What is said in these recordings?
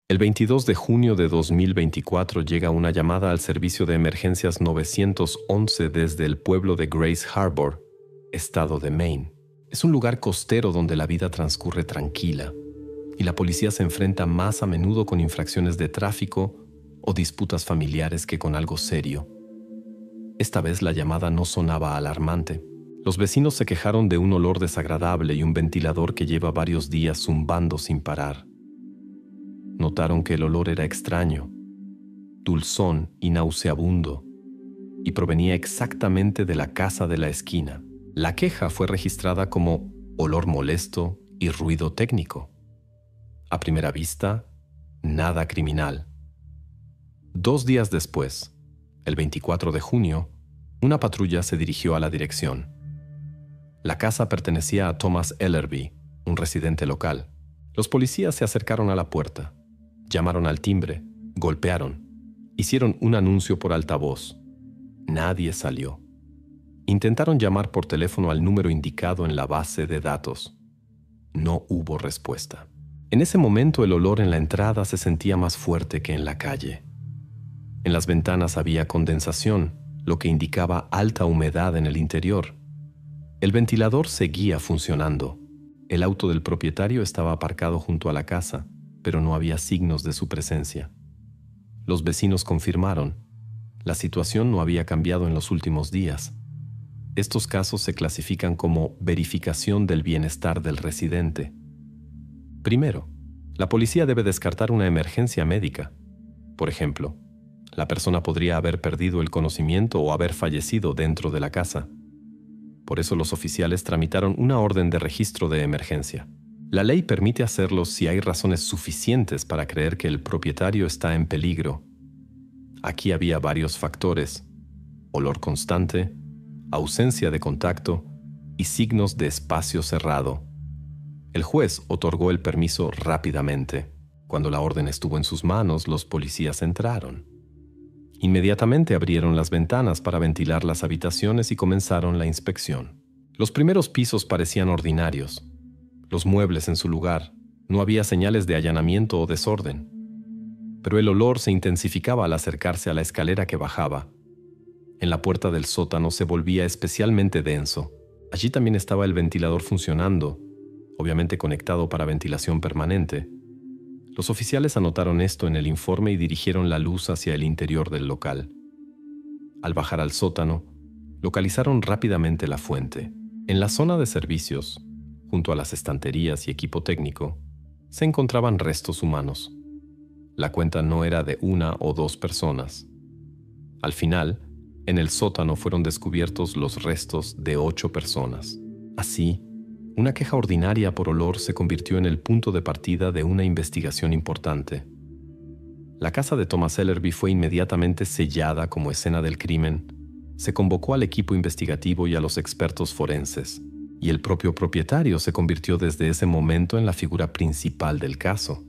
El 22 de junio de 2024 llega una llamada al servicio de emergencias 911 desde el pueblo de Grays Harbor, estado de Maine. Es un lugar costero donde la vida transcurre tranquila y la policía se enfrenta más a menudo con infracciones de tráfico o disputas familiares que con algo serio. Esta vez la llamada no sonaba alarmante. Los vecinos se quejaron de un olor desagradable y un ventilador que lleva varios días zumbando sin parar. Notaron que el olor era extraño, dulzón y nauseabundo, y provenía exactamente de la casa de la esquina. La queja fue registrada como olor molesto y ruido técnico. A primera vista, nada criminal. 2 días después, el 24 de junio, una patrulla se dirigió a la dirección. La casa pertenecía a Thomas Ellerby, un residente local. Los policías se acercaron a la puerta, llamaron al timbre, golpearon, hicieron un anuncio por altavoz. Nadie salió. Intentaron llamar por teléfono al número indicado en la base de datos. No hubo respuesta. En ese momento el olor en la entrada se sentía más fuerte que en la calle. En las ventanas había condensación, lo que indicaba alta humedad en el interior. El ventilador seguía funcionando. El auto del propietario estaba aparcado junto a la casa, pero no había signos de su presencia. Los vecinos confirmaron: la situación no había cambiado en los últimos días. Estos casos se clasifican como verificación del bienestar del residente. Primero, la policía debe descartar una emergencia médica. Por ejemplo, la persona podría haber perdido el conocimiento o haber fallecido dentro de la casa. Por eso los oficiales tramitaron una orden de registro de emergencia. La ley permite hacerlo si hay razones suficientes para creer que el propietario está en peligro. Aquí había varios factores: olor constante, ausencia de contacto y signos de espacio cerrado. El juez otorgó el permiso rápidamente. Cuando la orden estuvo en sus manos, los policías entraron. Inmediatamente abrieron las ventanas para ventilar las habitaciones y comenzaron la inspección. Los primeros pisos parecían ordinarios. Los muebles en su lugar. No había señales de allanamiento o desorden. Pero el olor se intensificaba al acercarse a la escalera que bajaba. En la puerta del sótano se volvía especialmente denso. Allí también estaba el ventilador funcionando, obviamente conectado para ventilación permanente. Los oficiales anotaron esto en el informe y dirigieron la luz hacia el interior del local. Al bajar al sótano, localizaron rápidamente la fuente. En la zona de servicios, junto a las estanterías y equipo técnico, se encontraban restos humanos. La cuenta no era de 1 o 2 personas. Al final, en el sótano fueron descubiertos los restos de 8 personas. Así, una queja ordinaria por olor se convirtió en el punto de partida de una investigación importante. La casa de Thomas Ellerby fue inmediatamente sellada como escena del crimen. Se convocó al equipo investigativo y a los expertos forenses, y el propio propietario se convirtió desde ese momento en la figura principal del caso.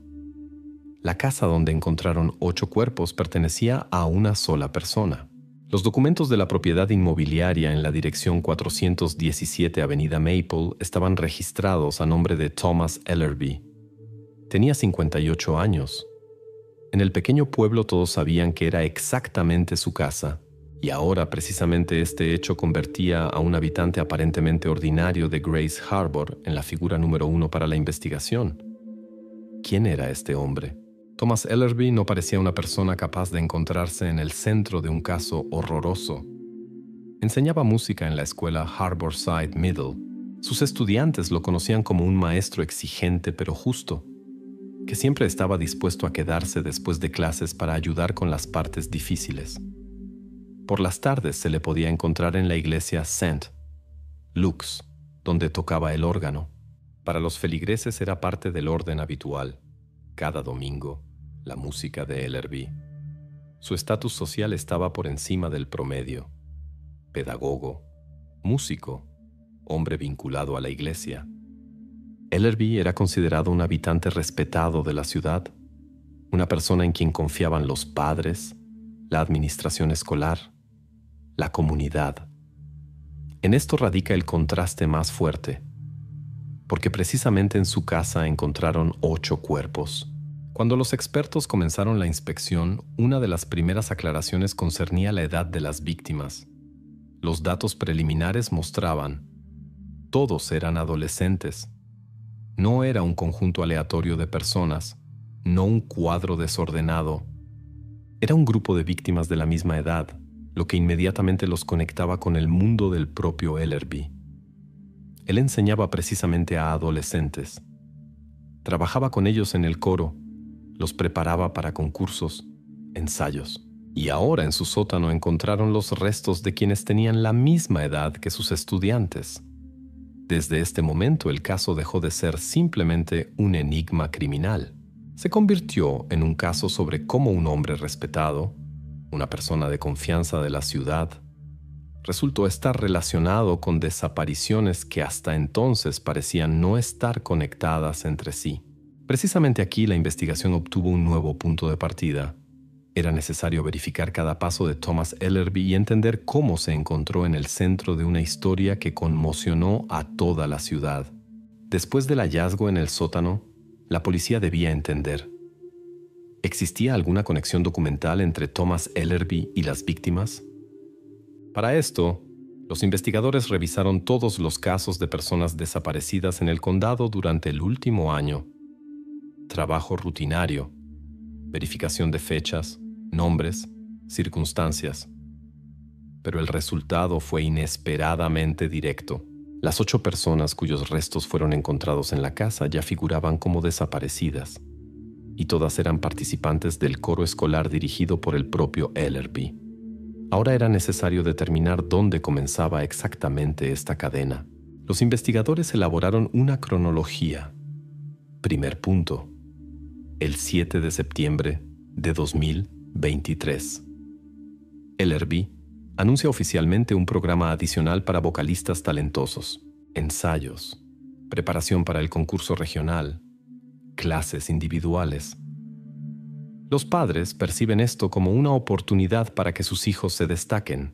La casa donde encontraron 8 cuerpos pertenecía a una sola persona. Los documentos de la propiedad inmobiliaria en la dirección 417 Avenida Maple estaban registrados a nombre de Thomas Ellerby. Tenía 58 años. En el pequeño pueblo todos sabían que era exactamente su casa, y ahora precisamente este hecho convertía a un habitante aparentemente ordinario de Grays Harbor en la figura número 1 para la investigación. ¿Quién era este hombre? Thomas Ellerby no parecía una persona capaz de encontrarse en el centro de un caso horroroso. Enseñaba música en la escuela Harborside Middle. Sus estudiantes lo conocían como un maestro exigente pero justo, que siempre estaba dispuesto a quedarse después de clases para ayudar con las partes difíciles. Por las tardes se le podía encontrar en la iglesia St. Luke's, donde tocaba el órgano. Para los feligreses era parte del orden habitual. Cada domingo, la música de Ellerby. Su estatus social estaba por encima del promedio. Pedagogo, músico, hombre vinculado a la iglesia. Ellerby era considerado un habitante respetado de la ciudad, una persona en quien confiaban los padres, la administración escolar, la comunidad. En esto radica el contraste más fuerte, porque precisamente en su casa encontraron 8 cuerpos. Cuando los expertos comenzaron la inspección, una de las primeras aclaraciones concernía la edad de las víctimas. Los datos preliminares mostraban: todos eran adolescentes. No era un conjunto aleatorio de personas, no un cuadro desordenado. Era un grupo de víctimas de la misma edad, lo que inmediatamente los conectaba con el mundo del propio Ellerby. Él enseñaba precisamente a adolescentes. Trabajaba con ellos en el coro, los preparaba para concursos, ensayos. Y ahora en su sótano encontraron los restos de quienes tenían la misma edad que sus estudiantes. Desde este momento el caso dejó de ser simplemente un enigma criminal. Se convirtió en un caso sobre cómo un hombre respetado, una persona de confianza de la ciudad, resultó estar relacionado con desapariciones que hasta entonces parecían no estar conectadas entre sí. Precisamente aquí la investigación obtuvo un nuevo punto de partida. Era necesario verificar cada paso de Thomas Ellerby y entender cómo se encontró en el centro de una historia que conmocionó a toda la ciudad. Después del hallazgo en el sótano, la policía debía entender: ¿existía alguna conexión documental entre Thomas Ellerby y las víctimas? Para esto, los investigadores revisaron todos los casos de personas desaparecidas en el condado durante el último año. Trabajo rutinario, verificación de fechas, nombres, circunstancias. Pero el resultado fue inesperadamente directo. Las 8 personas cuyos restos fueron encontrados en la casa ya figuraban como desaparecidas, y todas eran participantes del coro escolar dirigido por el propio Ellerby. Ahora era necesario determinar dónde comenzaba exactamente esta cadena. Los investigadores elaboraron una cronología. Primer punto: el 7 de septiembre de 2023. Ellerby anuncia oficialmente un programa adicional para vocalistas talentosos, ensayos, preparación para el concurso regional, clases individuales. Los padres perciben esto como una oportunidad para que sus hijos se destaquen.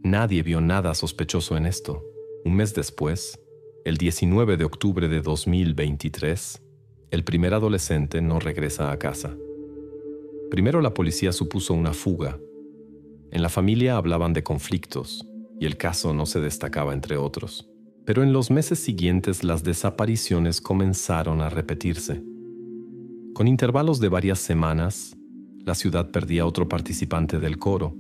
Nadie vio nada sospechoso en esto. Un mes después, el 19 de octubre de 2023, el primer adolescente no regresa a casa. Primero la policía supuso una fuga. En la familia hablaban de conflictos, y el caso no se destacaba entre otros. Pero en los meses siguientes las desapariciones comenzaron a repetirse. Con intervalos de varias semanas, la ciudad perdía otro participante del coro.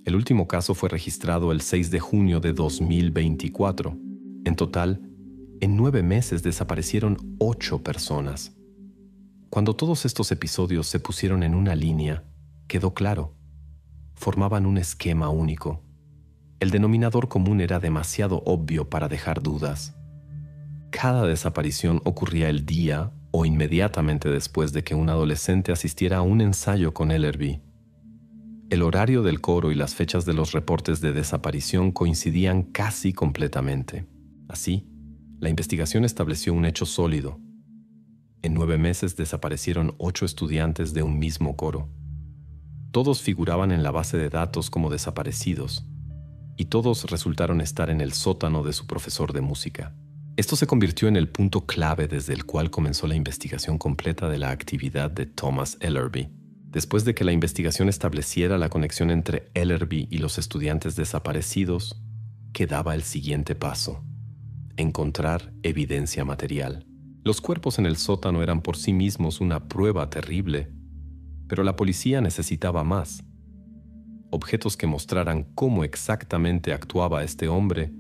El último caso fue registrado el 6 de junio de 2024. En total, en 9 meses desaparecieron 8 personas. Cuando todos estos episodios se pusieron en una línea, quedó claro: formaban un esquema único. El denominador común era demasiado obvio para dejar dudas. Cada desaparición ocurría el día o inmediatamente después de que un adolescente asistiera a un ensayo con Ellerby. El horario del coro y las fechas de los reportes de desaparición coincidían casi completamente. Así, la investigación estableció un hecho sólido. En 9 meses desaparecieron 8 estudiantes de un mismo coro. Todos figuraban en la base de datos como desaparecidos, y todos resultaron estar en el sótano de su profesor de música. Esto se convirtió en el punto clave desde el cual comenzó la investigación completa de la actividad de Thomas Ellerby. Después de que la investigación estableciera la conexión entre Ellerby y los estudiantes desaparecidos, quedaba el siguiente paso: encontrar evidencia material. Los cuerpos en el sótano eran por sí mismos una prueba terrible, pero la policía necesitaba más. Objetos que mostraran cómo exactamente actuaba este hombre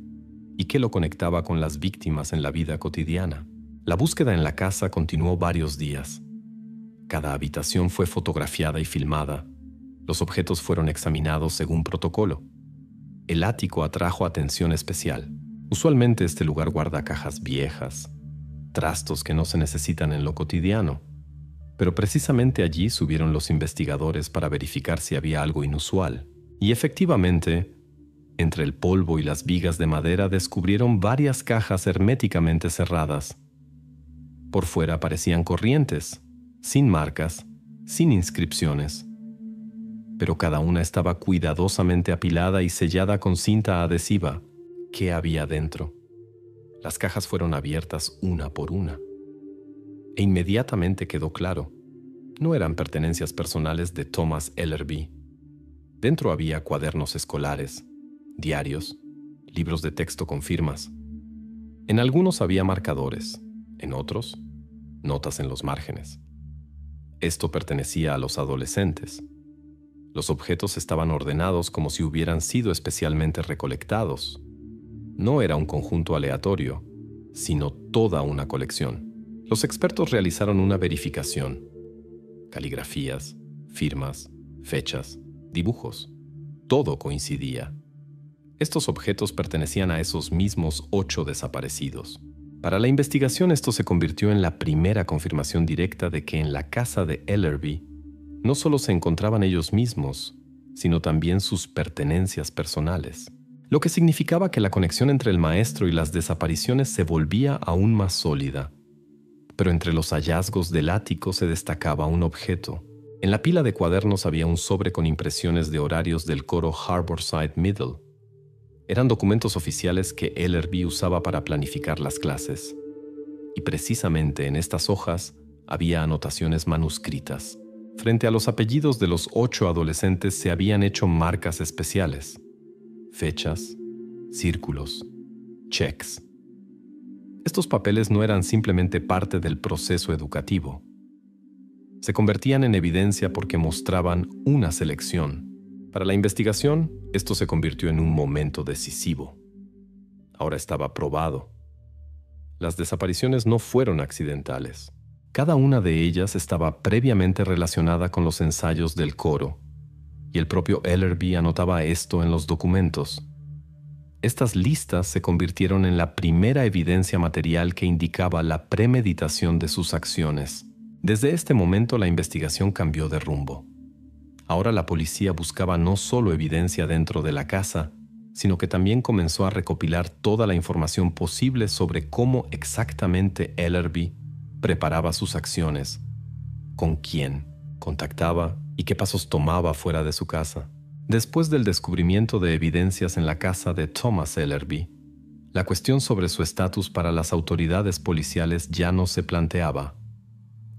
y qué lo conectaba con las víctimas en la vida cotidiana. La búsqueda en la casa continuó varios días. Cada habitación fue fotografiada y filmada. Los objetos fueron examinados según protocolo. El ático atrajo atención especial. Usualmente este lugar guarda cajas viejas, trastos que no se necesitan en lo cotidiano. Pero precisamente allí subieron los investigadores para verificar si había algo inusual. Y efectivamente, entre el polvo y las vigas de madera descubrieron varias cajas herméticamente cerradas. Por fuera parecían corrientes, sin marcas, sin inscripciones. Pero cada una estaba cuidadosamente apilada y sellada con cinta adhesiva. ¿Qué había dentro? Las cajas fueron abiertas una por una. e inmediatamente quedó claro. No eran pertenencias personales de Thomas Ellerby. Dentro había cuadernos escolares, diarios, libros de texto con firmas. En algunos había marcadores, en otros, notas en los márgenes. Esto pertenecía a los adolescentes. Los objetos estaban ordenados como si hubieran sido especialmente recolectados. No era un conjunto aleatorio, sino toda una colección. Los expertos realizaron una verificación. Caligrafías, firmas, fechas, dibujos. Todo coincidía. Estos objetos pertenecían a esos mismos 8 desaparecidos. Para la investigación esto se convirtió en la primera confirmación directa de que en la casa de Ellerby no solo se encontraban ellos mismos, sino también sus pertenencias personales, lo que significaba que la conexión entre el maestro y las desapariciones se volvía aún más sólida. Pero entre los hallazgos del ático se destacaba un objeto. En la pila de cuadernos había un sobre con impresiones de horarios del coro Harborside Middle. Eran documentos oficiales que Ellerby usaba para planificar las clases. Y precisamente en estas hojas había anotaciones manuscritas. Frente a los apellidos de los 8 adolescentes se habían hecho marcas especiales. Fechas, círculos, cheques. Estos papeles no eran simplemente parte del proceso educativo. Se convertían en evidencia porque mostraban una selección. Para la investigación, esto se convirtió en un momento decisivo. Ahora estaba probado. Las desapariciones no fueron accidentales. Cada una de ellas estaba previamente relacionada con los ensayos del coro, y el propio Ellerby anotaba esto en los documentos. Estas listas se convirtieron en la primera evidencia material que indicaba la premeditación de sus acciones. Desde este momento la investigación cambió de rumbo. Ahora la policía buscaba no solo evidencia dentro de la casa, sino que también comenzó a recopilar toda la información posible sobre cómo exactamente Ellerby preparaba sus acciones, con quién contactaba y qué pasos tomaba fuera de su casa. Después del descubrimiento de evidencias en la casa de Thomas Ellerby, la cuestión sobre su estatus para las autoridades policiales ya no se planteaba.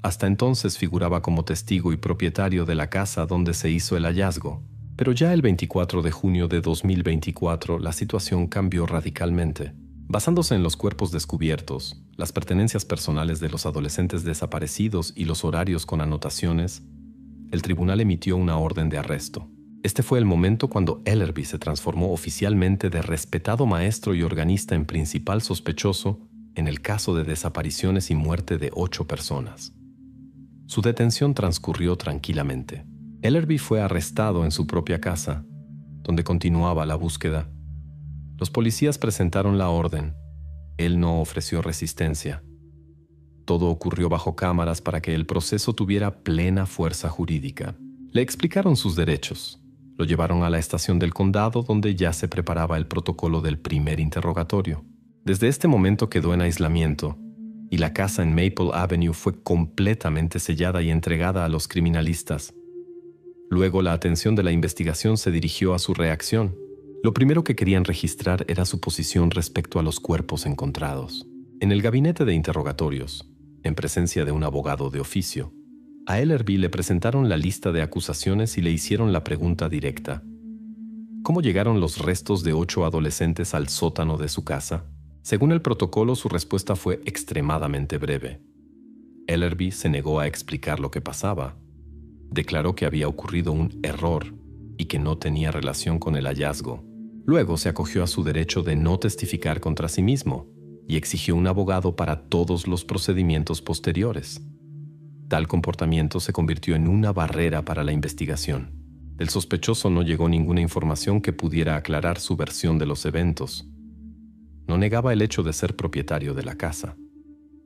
Hasta entonces figuraba como testigo y propietario de la casa donde se hizo el hallazgo, pero ya el 24 de junio de 2024 la situación cambió radicalmente. Basándose en los cuerpos descubiertos, las pertenencias personales de los adolescentes desaparecidos y los horarios con anotaciones, el tribunal emitió una orden de arresto. Este fue el momento cuando Ellerby se transformó oficialmente de respetado maestro y organista en principal sospechoso en el caso de desapariciones y muerte de 8 personas. Su detención transcurrió tranquilamente. Ellerby fue arrestado en su propia casa, donde continuaba la búsqueda. Los policías presentaron la orden. Él no ofreció resistencia. Todo ocurrió bajo cámaras para que el proceso tuviera plena fuerza jurídica. Le explicaron sus derechos. Lo llevaron a la estación del condado donde ya se preparaba el protocolo del primer interrogatorio. Desde este momento quedó en aislamiento y la casa en Maple Avenue fue completamente sellada y entregada a los criminalistas. Luego la atención de la investigación se dirigió a su reacción. Lo primero que querían registrar era su posición respecto a los cuerpos encontrados. En el gabinete de interrogatorios, en presencia de un abogado de oficio, a Ellerby le presentaron la lista de acusaciones y le hicieron la pregunta directa. ¿Cómo llegaron los restos de 8 adolescentes al sótano de su casa? Según el protocolo, su respuesta fue extremadamente breve. Ellerby se negó a explicar lo que pasaba. Declaró que había ocurrido un error y que no tenía relación con el hallazgo. Luego se acogió a su derecho de no testificar contra sí mismo y exigió un abogado para todos los procedimientos posteriores. Tal comportamiento se convirtió en una barrera para la investigación. Del sospechoso no llegó ninguna información que pudiera aclarar su versión de los eventos. No negaba el hecho de ser propietario de la casa,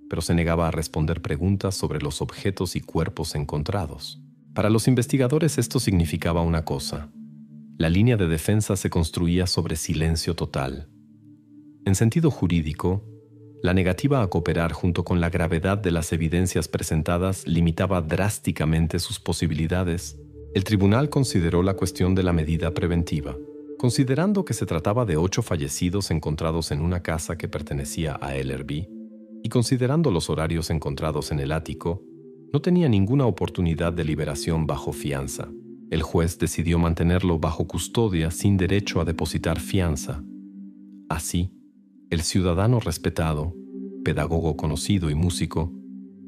pero se negaba a responder preguntas sobre los objetos y cuerpos encontrados. Para los investigadores esto significaba una cosa. La línea de defensa se construía sobre silencio total. En sentido jurídico, la negativa a cooperar junto con la gravedad de las evidencias presentadas limitaba drásticamente sus posibilidades. El tribunal consideró la cuestión de la medida preventiva. Considerando que se trataba de 8 fallecidos encontrados en una casa que pertenecía a Ellerby, Y considerando los horarios encontrados en el ático, no tenía ninguna oportunidad de liberación bajo fianza. El juez decidió mantenerlo bajo custodia sin derecho a depositar fianza. Así, el ciudadano respetado, pedagogo conocido y músico,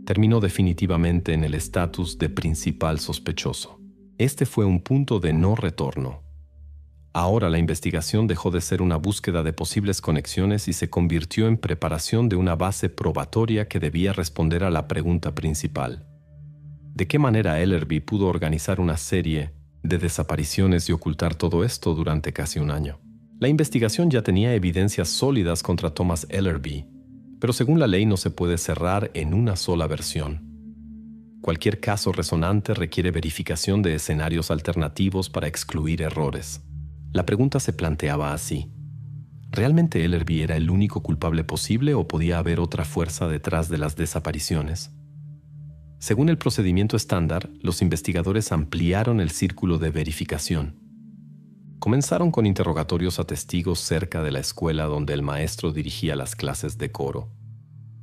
terminó definitivamente en el estatus de principal sospechoso. Este fue un punto de no retorno. Ahora la investigación dejó de ser una búsqueda de posibles conexiones y se convirtió en preparación de una base probatoria que debía responder a la pregunta principal. ¿De qué manera Ellerby pudo organizar una serie de desapariciones y ocultar todo esto durante casi un año? La investigación ya tenía evidencias sólidas contra Thomas Ellerby, pero según la ley no se puede cerrar en una sola versión. Cualquier caso resonante requiere verificación de escenarios alternativos para excluir errores. La pregunta se planteaba así: ¿realmente Ellerby era el único culpable posible o podía haber otra fuerza detrás de las desapariciones? Según el procedimiento estándar, los investigadores ampliaron el círculo de verificación. Comenzaron con interrogatorios a testigos cerca de la escuela donde el maestro dirigía las clases de coro.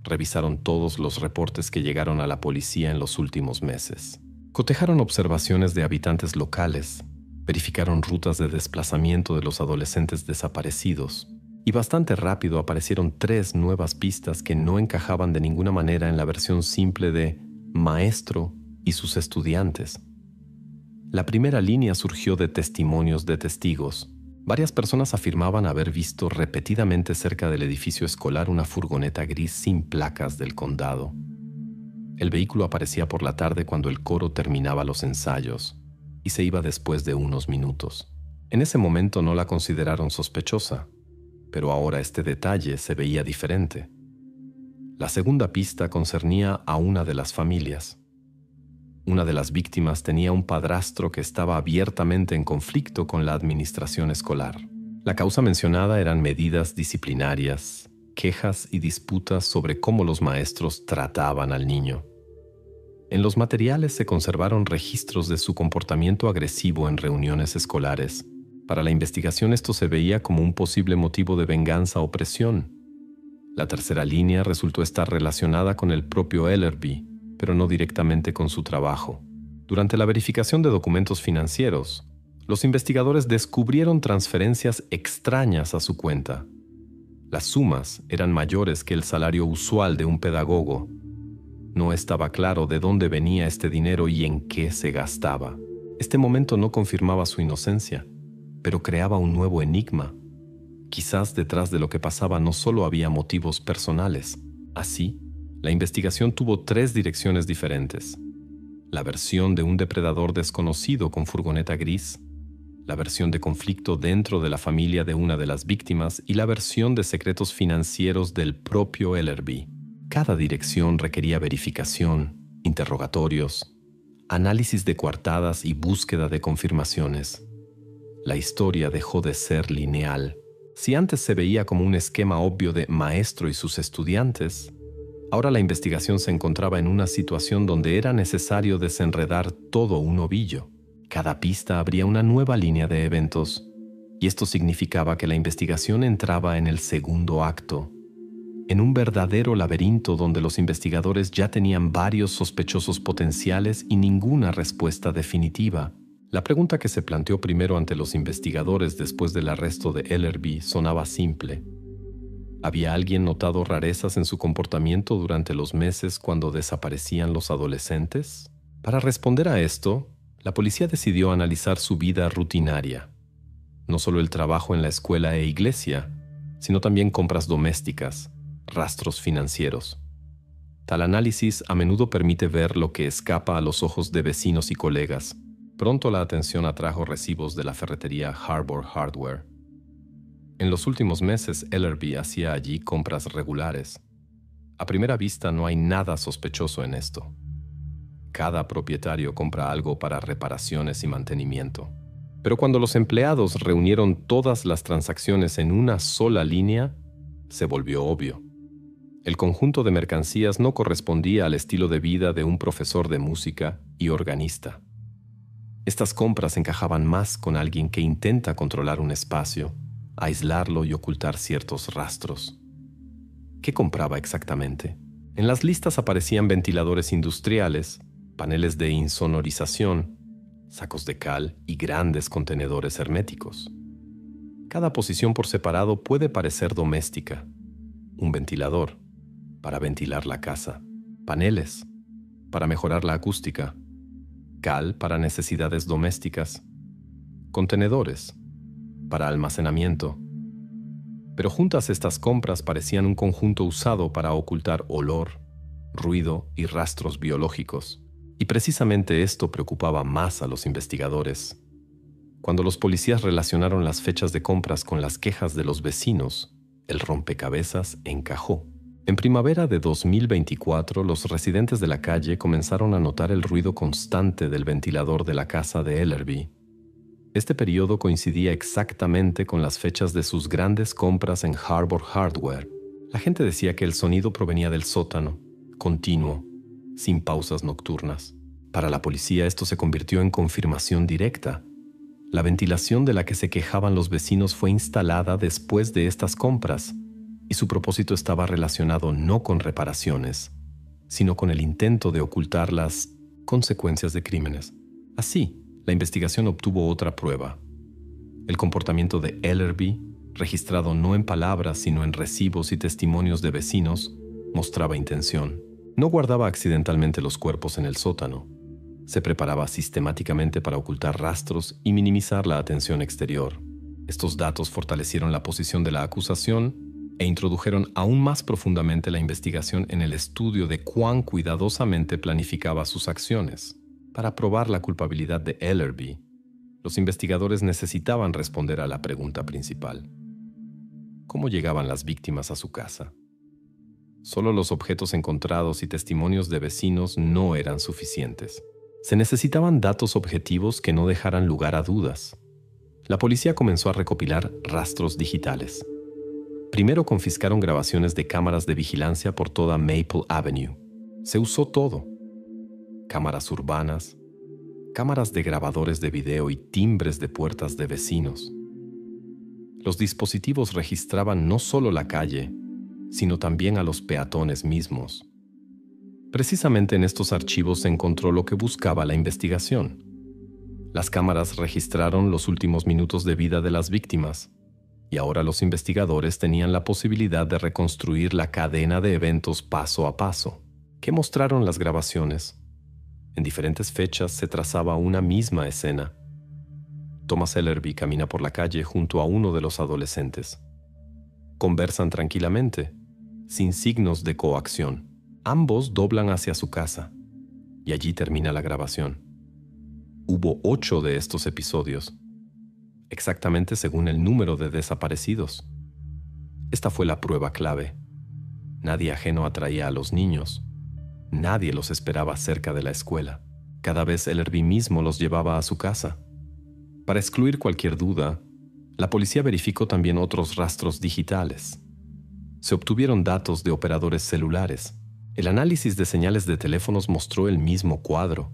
Revisaron todos los reportes que llegaron a la policía en los últimos meses. Cotejaron observaciones de habitantes locales, verificaron rutas de desplazamiento de los adolescentes desaparecidos, y bastante rápido aparecieron 3 nuevas pistas que no encajaban de ninguna manera en la versión simple de maestro y sus estudiantes. La primera línea surgió de testimonios de testigos. Varias personas afirmaban haber visto repetidamente cerca del edificio escolar una furgoneta gris sin placas del condado. El vehículo aparecía por la tarde cuando el coro terminaba los ensayos y se iba después de unos minutos. En ese momento no la consideraron sospechosa, pero ahora este detalle se veía diferente. La segunda pista concernía a una de las familias. Una de las víctimas tenía un padrastro que estaba abiertamente en conflicto con la administración escolar. La causa mencionada eran medidas disciplinarias, quejas y disputas sobre cómo los maestros trataban al niño. En los materiales se conservaron registros de su comportamiento agresivo en reuniones escolares. Para la investigación esto se veía como un posible motivo de venganza o presión. La tercera línea resultó estar relacionada con el propio Ellerby, pero no directamente con su trabajo. Durante la verificación de documentos financieros, los investigadores descubrieron transferencias extrañas a su cuenta. Las sumas eran mayores que el salario usual de un pedagogo. No estaba claro de dónde venía este dinero y en qué se gastaba. Este momento no confirmaba su inocencia, pero creaba un nuevo enigma. Quizás detrás de lo que pasaba no solo había motivos personales. Así, la investigación tuvo 3 direcciones diferentes: la versión de un depredador desconocido con furgoneta gris, la versión de conflicto dentro de la familia de una de las víctimas y la versión de secretos financieros del propio Ellerby. Cada dirección requería verificación, interrogatorios, análisis de coartadas y búsqueda de confirmaciones. La historia dejó de ser lineal. Si antes se veía como un esquema obvio de maestro y sus estudiantes, ahora la investigación se encontraba en una situación donde era necesario desenredar todo un ovillo. Cada pista abría una nueva línea de eventos, y esto significaba que la investigación entraba en el segundo acto, en un verdadero laberinto donde los investigadores ya tenían varios sospechosos potenciales y ninguna respuesta definitiva. La pregunta que se planteó primero ante los investigadores después del arresto de Ellerby sonaba simple. ¿Había alguien notado rarezas en su comportamiento durante los meses cuando desaparecían los adolescentes? Para responder a esto, la policía decidió analizar su vida rutinaria. No solo el trabajo en la escuela e iglesia, sino también compras domésticas, rastros financieros. Tal análisis a menudo permite ver lo que escapa a los ojos de vecinos y colegas. Pronto la atención atrajo recibos de la ferretería Harbor Hardware. En los últimos meses, Ellerby hacía allí compras regulares. A primera vista no hay nada sospechoso en esto. Cada propietario compra algo para reparaciones y mantenimiento. Pero cuando los empleados reunieron todas las transacciones en una sola línea, se volvió obvio. El conjunto de mercancías no correspondía al estilo de vida de un profesor de música y organista. Estas compras encajaban más con alguien que intenta controlar un espacio, aislarlo y ocultar ciertos rastros. ¿Qué compraba exactamente? En las listas aparecían ventiladores industriales, paneles de insonorización, sacos de cal y grandes contenedores herméticos. Cada posición por separado puede parecer doméstica. Un ventilador, para ventilar la casa. Paneles, para mejorar la acústica. Cal, para necesidades domésticas. Contenedores, para almacenamiento. Pero juntas estas compras parecían un conjunto usado para ocultar olor, ruido y rastros biológicos. Y precisamente esto preocupaba más a los investigadores. Cuando los policías relacionaron las fechas de compras con las quejas de los vecinos, el rompecabezas encajó. En primavera de 2024, los residentes de la calle comenzaron a notar el ruido constante del ventilador de la casa de Ellerby. Este periodo coincidía exactamente con las fechas de sus grandes compras en Harbor Hardware. La gente decía que el sonido provenía del sótano, continuo, sin pausas nocturnas. Para la policía esto se convirtió en confirmación directa. La ventilación de la que se quejaban los vecinos fue instalada después de estas compras, y su propósito estaba relacionado no con reparaciones, sino con el intento de ocultar las consecuencias de crímenes. Así, la investigación obtuvo otra prueba. El comportamiento de Ellerby, registrado no en palabras sino en recibos y testimonios de vecinos, mostraba intención. No guardaba accidentalmente los cuerpos en el sótano. Se preparaba sistemáticamente para ocultar rastros y minimizar la atención exterior. Estos datos fortalecieron la posición de la acusación e introdujeron aún más profundamente la investigación en el estudio de cuán cuidadosamente planificaba sus acciones. Para probar la culpabilidad de Ellerby, los investigadores necesitaban responder a la pregunta principal: ¿cómo llegaban las víctimas a su casa? Solo los objetos encontrados y testimonios de vecinos no eran suficientes. Se necesitaban datos objetivos que no dejaran lugar a dudas. La policía comenzó a recopilar rastros digitales. Primero confiscaron grabaciones de cámaras de vigilancia por toda Maple Avenue. Se usó todo: cámaras urbanas, cámaras de grabadores de video y timbres de puertas de vecinos. Los dispositivos registraban no solo la calle, sino también a los peatones mismos. Precisamente en estos archivos se encontró lo que buscaba la investigación. Las cámaras registraron los últimos minutos de vida de las víctimas, y ahora los investigadores tenían la posibilidad de reconstruir la cadena de eventos paso a paso. ¿Qué mostraron las grabaciones? En diferentes fechas se trazaba una misma escena. Thomas Ellerby camina por la calle junto a uno de los adolescentes. Conversan tranquilamente, sin signos de coacción. Ambos doblan hacia su casa, y allí termina la grabación. Hubo 8 de estos episodios, exactamente según el número de desaparecidos. Esta fue la prueba clave. Nadie ajeno atraía a los niños. Nadie los esperaba cerca de la escuela. Cada vez Ellerby mismo los llevaba a su casa. Para excluir cualquier duda, la policía verificó también otros rastros digitales. Se obtuvieron datos de operadores celulares. El análisis de señales de teléfonos mostró el mismo cuadro.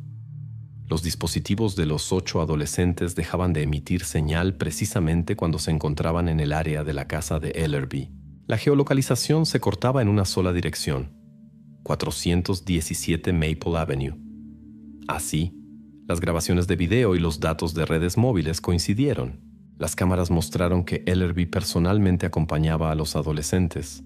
Los dispositivos de los 8 adolescentes dejaban de emitir señal precisamente cuando se encontraban en el área de la casa de Ellerby. La geolocalización se cortaba en una sola dirección: 417 Maple Avenue. Así, las grabaciones de video y los datos de redes móviles coincidieron. Las cámaras mostraron que Ellerby personalmente acompañaba a los adolescentes,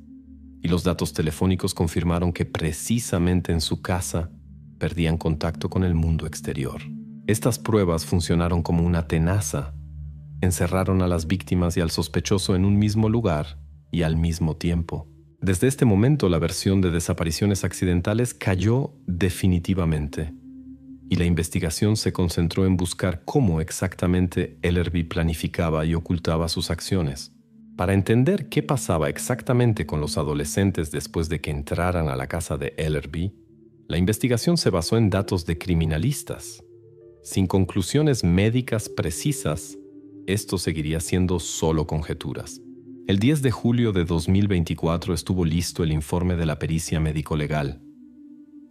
y los datos telefónicos confirmaron que precisamente en su casa perdían contacto con el mundo exterior. Estas pruebas funcionaron como una tenaza. Encerraron a las víctimas y al sospechoso en un mismo lugar y al mismo tiempo. Desde este momento, la versión de desapariciones accidentales cayó definitivamente, y la investigación se concentró en buscar cómo exactamente Ellerby planificaba y ocultaba sus acciones. Para entender qué pasaba exactamente con los adolescentes después de que entraran a la casa de Ellerby, la investigación se basó en datos de criminalistas. Sin conclusiones médicas precisas, esto seguiría siendo solo conjeturas. El 10 de julio de 2024 estuvo listo el informe de la pericia médico-legal.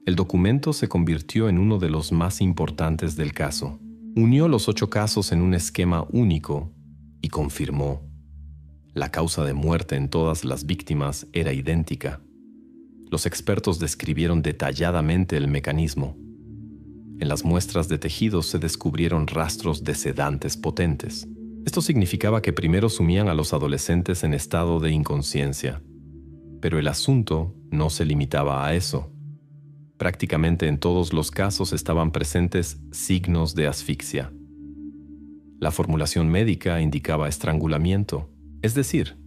El documento se convirtió en uno de los más importantes del caso. Unió los 8 casos en un esquema único y confirmó: la causa de muerte en todas las víctimas era idéntica. Los expertos describieron detalladamente el mecanismo. En las muestras de tejidos se descubrieron rastros de sedantes potentes. Esto significaba que primero sumían a los adolescentes en estado de inconsciencia. Pero el asunto no se limitaba a eso. Prácticamente en todos los casos estaban presentes signos de asfixia. La formulación médica indicaba estrangulamiento, es decir,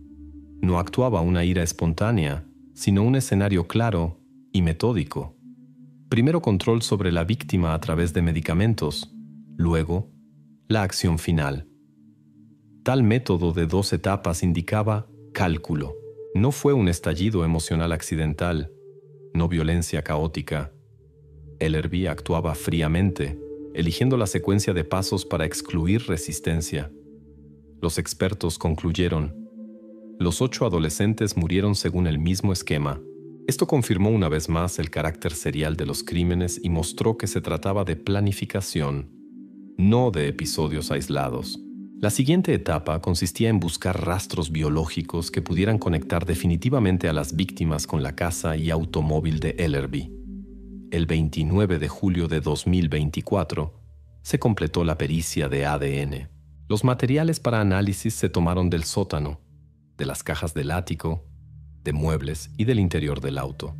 no actuaba una ira espontánea, sino un escenario claro y metódico. Primero control sobre la víctima a través de medicamentos, luego la acción final. Tal método de 2 etapas indicaba cálculo. No fue un estallido emocional accidental, no violencia caótica. Ellerby actuaba fríamente, eligiendo la secuencia de pasos para excluir resistencia. Los expertos concluyeron: los 8 adolescentes murieron según el mismo esquema. Esto confirmó una vez más el carácter serial de los crímenes y mostró que se trataba de planificación, no de episodios aislados. La siguiente etapa consistía en buscar rastros biológicos que pudieran conectar definitivamente a las víctimas con la casa y automóvil de Ellerby. El 29 de julio de 2024 se completó la pericia de ADN. Los materiales para análisis se tomaron del sótano, de las cajas del ático, de muebles y del interior del auto.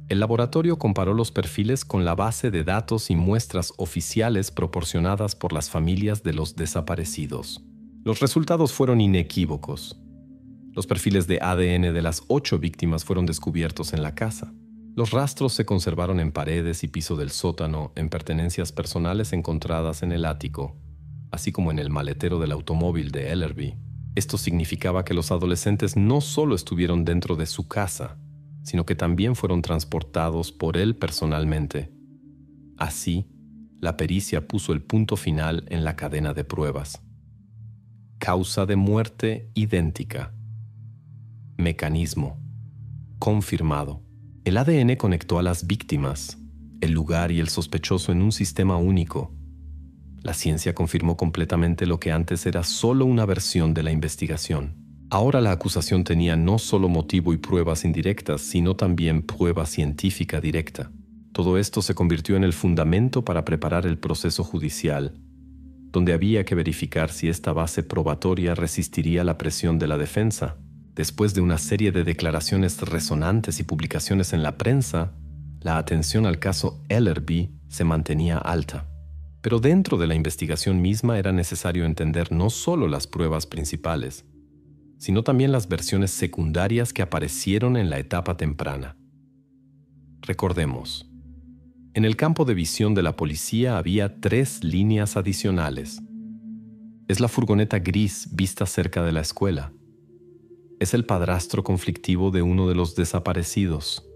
El laboratorio comparó los perfiles con la base de datos y muestras oficiales proporcionadas por las familias de los desaparecidos. Los resultados fueron inequívocos. Los perfiles de ADN de las 8 víctimas fueron descubiertos en la casa. Los rastros se conservaron en paredes y piso del sótano, en pertenencias personales encontradas en el ático, así como en el maletero del automóvil de Ellerby. Esto significaba que los adolescentes no solo estuvieron dentro de su casa, sino que también fueron transportados por él personalmente. Así, la pericia puso el punto final en la cadena de pruebas. Causa de muerte idéntica. Mecanismo confirmado. El ADN conectó a las víctimas, el lugar y el sospechoso en un sistema único. La ciencia confirmó completamente lo que antes era solo una versión de la investigación. Ahora la acusación tenía no solo motivo y pruebas indirectas, sino también prueba científica directa. Todo esto se convirtió en el fundamento para preparar el proceso judicial, donde había que verificar si esta base probatoria resistiría la presión de la defensa. Después de una serie de declaraciones resonantes y publicaciones en la prensa, la atención al caso Ellerby se mantenía alta. Pero dentro de la investigación misma era necesario entender no solo las pruebas principales, sino también las versiones secundarias que aparecieron en la etapa temprana. Recordemos, en el campo de visión de la policía había 3 líneas adicionales. Es la furgoneta gris vista cerca de la escuela. Es el padrastro conflictivo de uno de los desaparecidos.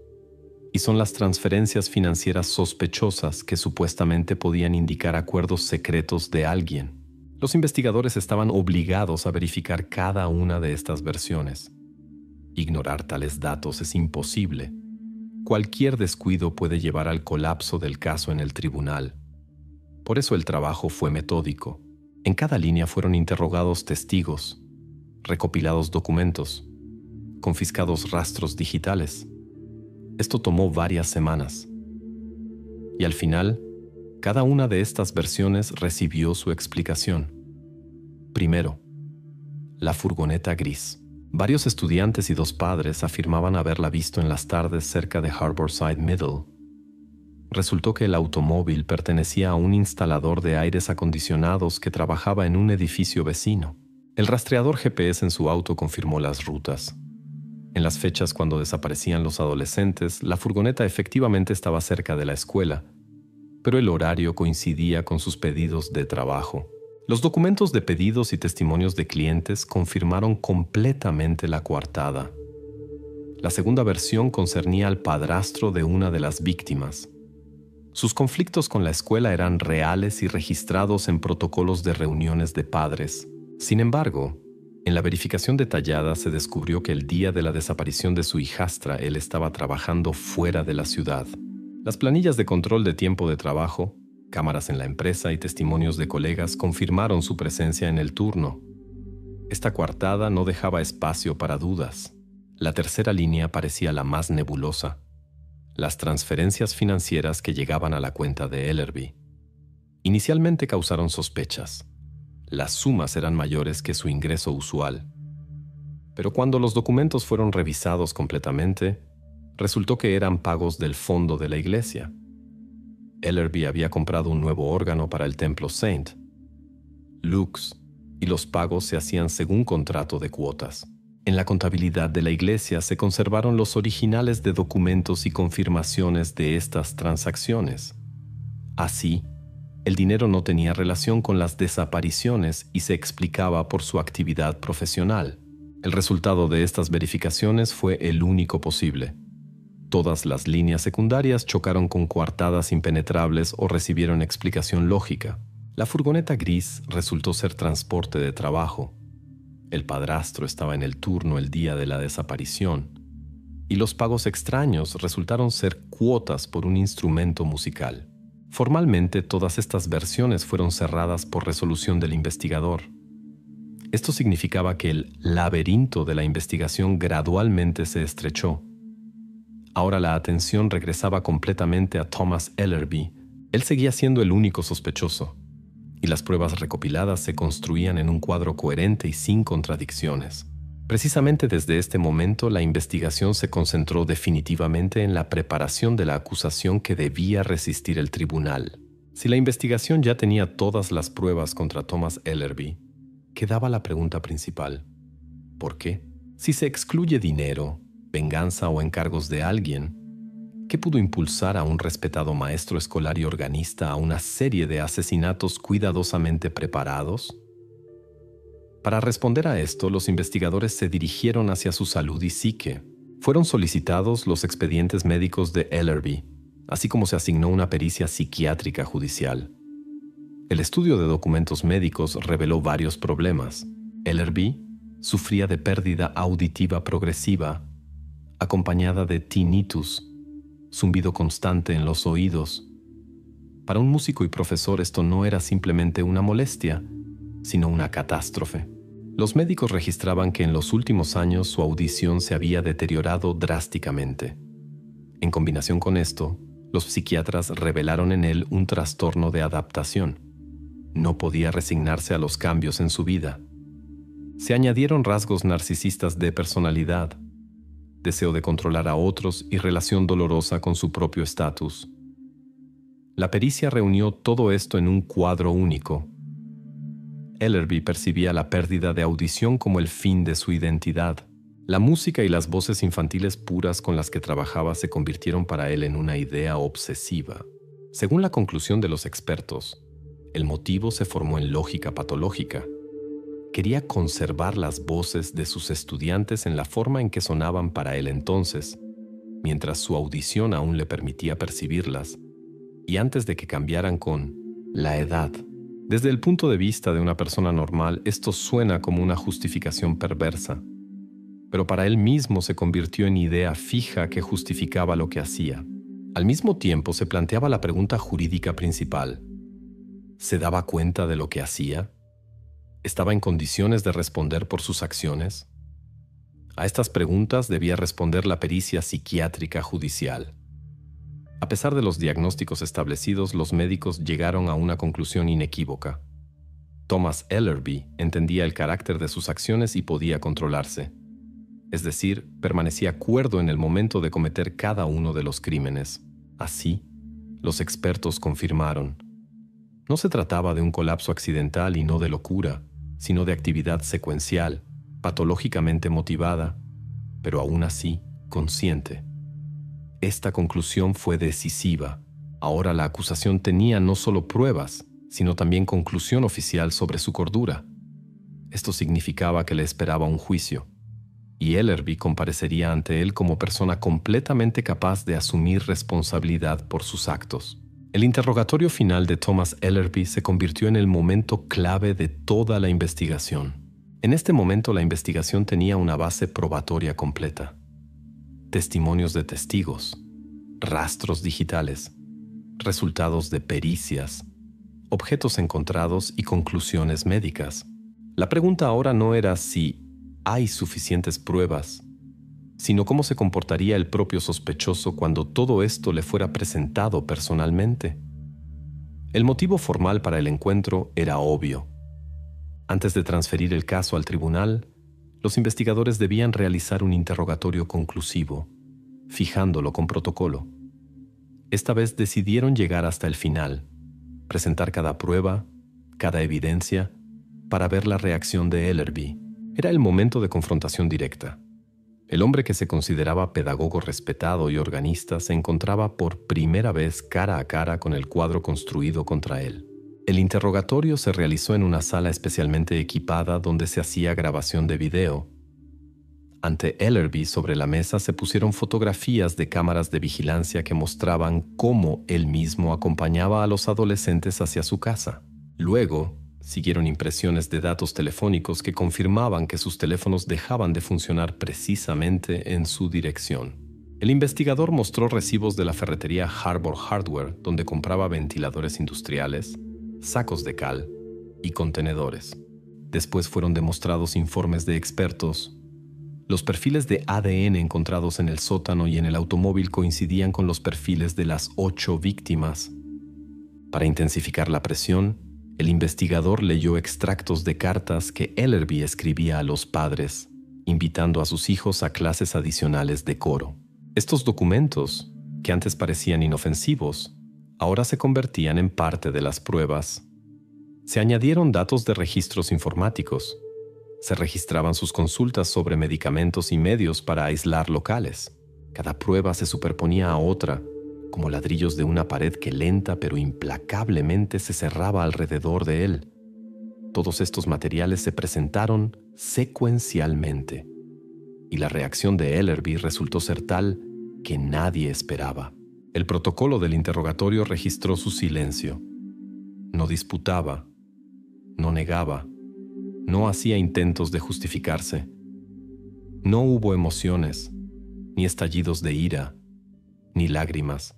Y son las transferencias financieras sospechosas que supuestamente podían indicar acuerdos secretos de alguien. Los investigadores estaban obligados a verificar cada una de estas versiones. Ignorar tales datos es imposible. Cualquier descuido puede llevar al colapso del caso en el tribunal. Por eso el trabajo fue metódico. En cada línea fueron interrogados testigos, recopilados documentos, confiscados rastros digitales. Esto tomó varias semanas. Y al final, cada una de estas versiones recibió su explicación. Primero, la furgoneta gris. Varios estudiantes y 2 padres afirmaban haberla visto en las tardes cerca de Harborside Middle. Resultó que el automóvil pertenecía a un instalador de aires acondicionados que trabajaba en un edificio vecino. El rastreador GPS en su auto confirmó las rutas. En las fechas cuando desaparecían los adolescentes, la furgoneta efectivamente estaba cerca de la escuela, pero el horario coincidía con sus pedidos de trabajo. Los documentos de pedidos y testimonios de clientes confirmaron completamente la coartada. La segunda versión concernía al padrastro de una de las víctimas. Sus conflictos con la escuela eran reales y registrados en protocolos de reuniones de padres. Sin embargo, en la verificación detallada se descubrió que el día de la desaparición de su hijastra él estaba trabajando fuera de la ciudad. Las planillas de control de tiempo de trabajo, cámaras en la empresa y testimonios de colegas confirmaron su presencia en el turno. Esta coartada no dejaba espacio para dudas. La tercera línea parecía la más nebulosa: las transferencias financieras que llegaban a la cuenta de Ellerby. Inicialmente causaron sospechas. Las sumas eran mayores que su ingreso usual. Pero cuando los documentos fueron revisados completamente, resultó que eran pagos del fondo de la iglesia. Ellerby había comprado un nuevo órgano para el templo St. Luke's, y los pagos se hacían según contrato de cuotas. En la contabilidad de la iglesia se conservaron los originales de documentos y confirmaciones de estas transacciones. Así, el dinero no tenía relación con las desapariciones y se explicaba por su actividad profesional. El resultado de estas verificaciones fue el único posible. Todas las líneas secundarias chocaron con coartadas impenetrables o recibieron explicación lógica. La furgoneta gris resultó ser transporte de trabajo. El padrastro estaba en el turno el día de la desaparición. Y los pagos extraños resultaron ser cuotas por un instrumento musical. Formalmente, todas estas versiones fueron cerradas por resolución del investigador. Esto significaba que el laberinto de la investigación gradualmente se estrechó. Ahora la atención regresaba completamente a Thomas Ellerby. Él seguía siendo el único sospechoso, y las pruebas recopiladas se construían en un cuadro coherente y sin contradicciones. Precisamente desde este momento, la investigación se concentró definitivamente en la preparación de la acusación que debía resistir el tribunal. Si la investigación ya tenía todas las pruebas contra Thomas Ellerby, quedaba la pregunta principal: ¿por qué? Si se excluye dinero, venganza o encargos de alguien, ¿qué pudo impulsar a un respetado maestro escolar y organista a una serie de asesinatos cuidadosamente preparados? Para responder a esto, los investigadores se dirigieron hacia su salud y psique. Fueron solicitados los expedientes médicos de Ellerby, así como se asignó una pericia psiquiátrica judicial. El estudio de documentos médicos reveló varios problemas. Ellerby sufría de pérdida auditiva progresiva, acompañada de tinnitus, zumbido constante en los oídos. Para un músico y profesor esto no era simplemente una molestia, sino una catástrofe. Los médicos registraban que en los últimos años su audición se había deteriorado drásticamente. En combinación con esto, los psiquiatras revelaron en él un trastorno de adaptación. No podía resignarse a los cambios en su vida. Se añadieron rasgos narcisistas de personalidad, deseo de controlar a otros y relación dolorosa con su propio estatus. La pericia reunió todo esto en un cuadro único. Ellerby percibía la pérdida de audición como el fin de su identidad. La música y las voces infantiles puras con las que trabajaba se convirtieron para él en una idea obsesiva. Según la conclusión de los expertos, el motivo se formó en lógica patológica. Quería conservar las voces de sus estudiantes en la forma en que sonaban para él entonces, mientras su audición aún le permitía percibirlas, y antes de que cambiaran con la edad. Desde el punto de vista de una persona normal, esto suena como una justificación perversa, pero para él mismo se convirtió en idea fija que justificaba lo que hacía. Al mismo tiempo se planteaba la pregunta jurídica principal. ¿Se daba cuenta de lo que hacía? ¿Estaba en condiciones de responder por sus acciones? A estas preguntas debía responder la pericia psiquiátrica judicial. A pesar de los diagnósticos establecidos, los médicos llegaron a una conclusión inequívoca. Thomas Ellerby entendía el carácter de sus acciones y podía controlarse. Es decir, permanecía cuerdo en el momento de cometer cada uno de los crímenes. Así, los expertos confirmaron. No se trataba de un colapso accidental y no de locura, sino de actividad secuencial, patológicamente motivada, pero aún así consciente. Esta conclusión fue decisiva. Ahora la acusación tenía no solo pruebas, sino también conclusión oficial sobre su cordura. Esto significaba que le esperaba un juicio, y Ellerby comparecería ante él como persona completamente capaz de asumir responsabilidad por sus actos. El interrogatorio final de Thomas Ellerby se convirtió en el momento clave de toda la investigación. En este momento la investigación tenía una base probatoria completa. Testimonios de testigos, rastros digitales, resultados de pericias, objetos encontrados y conclusiones médicas. La pregunta ahora no era si hay suficientes pruebas, sino cómo se comportaría el propio sospechoso cuando todo esto le fuera presentado personalmente. El motivo formal para el encuentro era obvio. Antes de transferir el caso al tribunal, los investigadores debían realizar un interrogatorio conclusivo, fijándolo con protocolo. Esta vez decidieron llegar hasta el final, presentar cada prueba, cada evidencia, para ver la reacción de Ellerby. Era el momento de confrontación directa. El hombre que se consideraba pedagogo respetado y organista se encontraba por primera vez cara a cara con el cuadro construido contra él. El interrogatorio se realizó en una sala especialmente equipada donde se hacía grabación de video. Ante Ellerby sobre la mesa se pusieron fotografías de cámaras de vigilancia que mostraban cómo él mismo acompañaba a los adolescentes hacia su casa. Luego, siguieron impresiones de datos telefónicos que confirmaban que sus teléfonos dejaban de funcionar precisamente en su dirección. El investigador mostró recibos de la ferretería Harbor Hardware, donde compraba ventiladores industriales, sacos de cal y contenedores. Después fueron demostrados informes de expertos. Los perfiles de ADN encontrados en el sótano y en el automóvil coincidían con los perfiles de las 8 víctimas. Para intensificar la presión, el investigador leyó extractos de cartas que Ellerby escribía a los padres, invitando a sus hijos a clases adicionales de coro. Estos documentos, que antes parecían inofensivos, ahora se convertían en parte de las pruebas. Se añadieron datos de registros informáticos. Se registraban sus consultas sobre medicamentos y medios para aislar locales. Cada prueba se superponía a otra, como ladrillos de una pared que lenta pero implacablemente se cerraba alrededor de él. Todos estos materiales se presentaron secuencialmente, y la reacción de Ellerby resultó ser tal que nadie esperaba. El protocolo del interrogatorio registró su silencio. No disputaba, no negaba, no hacía intentos de justificarse. No hubo emociones, ni estallidos de ira, ni lágrimas.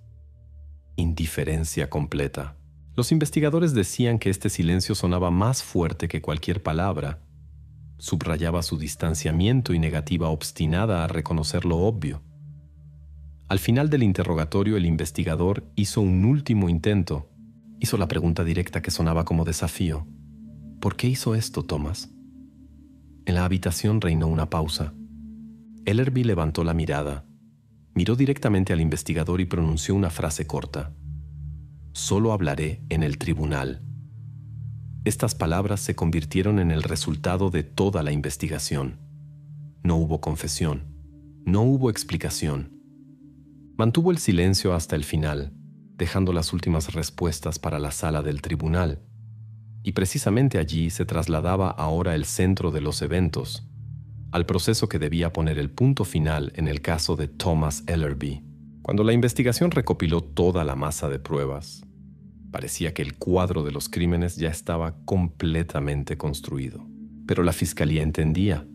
Indiferencia completa. Los investigadores decían que este silencio sonaba más fuerte que cualquier palabra. Subrayaba su distanciamiento y negativa obstinada a reconocer lo obvio. Al final del interrogatorio, el investigador hizo un último intento. Hizo la pregunta directa que sonaba como desafío. ¿Por qué hizo esto, Thomas? En la habitación reinó una pausa. Ellerby levantó la mirada. Miró directamente al investigador y pronunció una frase corta. Solo hablaré en el tribunal. Estas palabras se convirtieron en el resultado de toda la investigación. No hubo confesión. No hubo explicación. Mantuvo el silencio hasta el final, dejando las últimas respuestas para la sala del tribunal. Y precisamente allí se trasladaba ahora el centro de los eventos, al proceso que debía poner el punto final en el caso de Thomas Ellerby. Cuando la investigación recopiló toda la masa de pruebas, parecía que el cuadro de los crímenes ya estaba completamente construido. Pero la fiscalía entendía.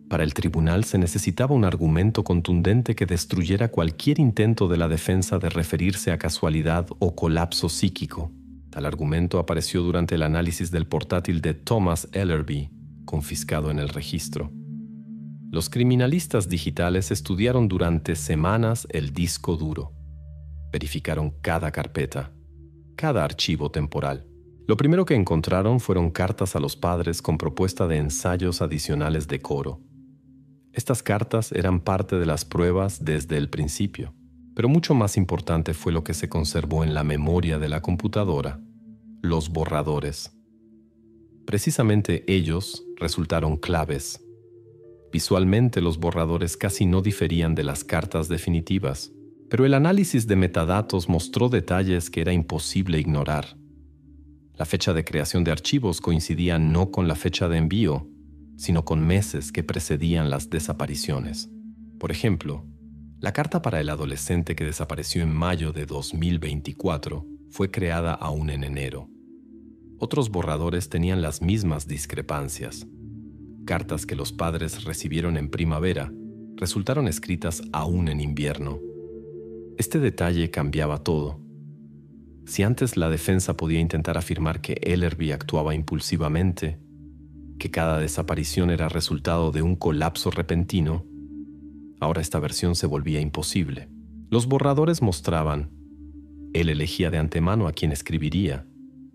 Para el tribunal se necesitaba un argumento contundente que destruyera cualquier intento de la defensa de referirse a casualidad o colapso psíquico. Tal argumento apareció durante el análisis del portátil de Thomas Ellerby, confiscado en el registro. Los criminalistas digitales estudiaron durante semanas el disco duro. Verificaron cada carpeta, cada archivo temporal. Lo primero que encontraron fueron cartas a los padres con propuesta de ensayos adicionales de coro. Estas cartas eran parte de las pruebas desde el principio, pero mucho más importante fue lo que se conservó en la memoria de la computadora: los borradores. Precisamente ellos resultaron claves. Visualmente, los borradores casi no diferían de las cartas definitivas, pero el análisis de metadatos mostró detalles que era imposible ignorar. La fecha de creación de archivos coincidía no con la fecha de envío, sino con meses que precedían las desapariciones. Por ejemplo, la carta para el adolescente que desapareció en mayo de 2024 fue creada aún en enero. Otros borradores tenían las mismas discrepancias. Cartas que los padres recibieron en primavera resultaron escritas aún en invierno. Este detalle cambiaba todo. Si antes la defensa podía intentar afirmar que Ellerby actuaba impulsivamente, que cada desaparición era resultado de un colapso repentino, Ahora esta versión se volvía imposible. Los borradores mostraban: él elegía de antemano a quién escribiría,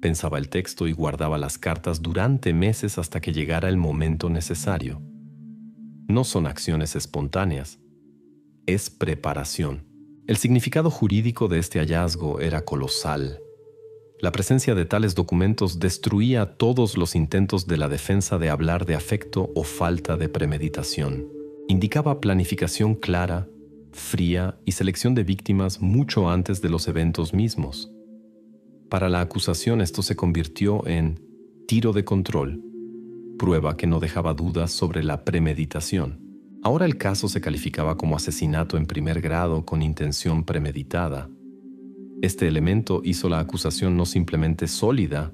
pensaba el texto y guardaba las cartas durante meses hasta que llegara el momento necesario. No son acciones espontáneas, es preparación. El significado jurídico de este hallazgo era colosal. La presencia de tales documentos destruía todos los intentos de la defensa de hablar de afecto o falta de premeditación. Indicaba planificación clara, fría y selección de víctimas mucho antes de los eventos mismos. Para la acusación esto se convirtió en tiro de control, prueba que no dejaba dudas sobre la premeditación. Ahora el caso se calificaba como asesinato en primer grado con intención premeditada. Este elemento hizo la acusación no simplemente sólida,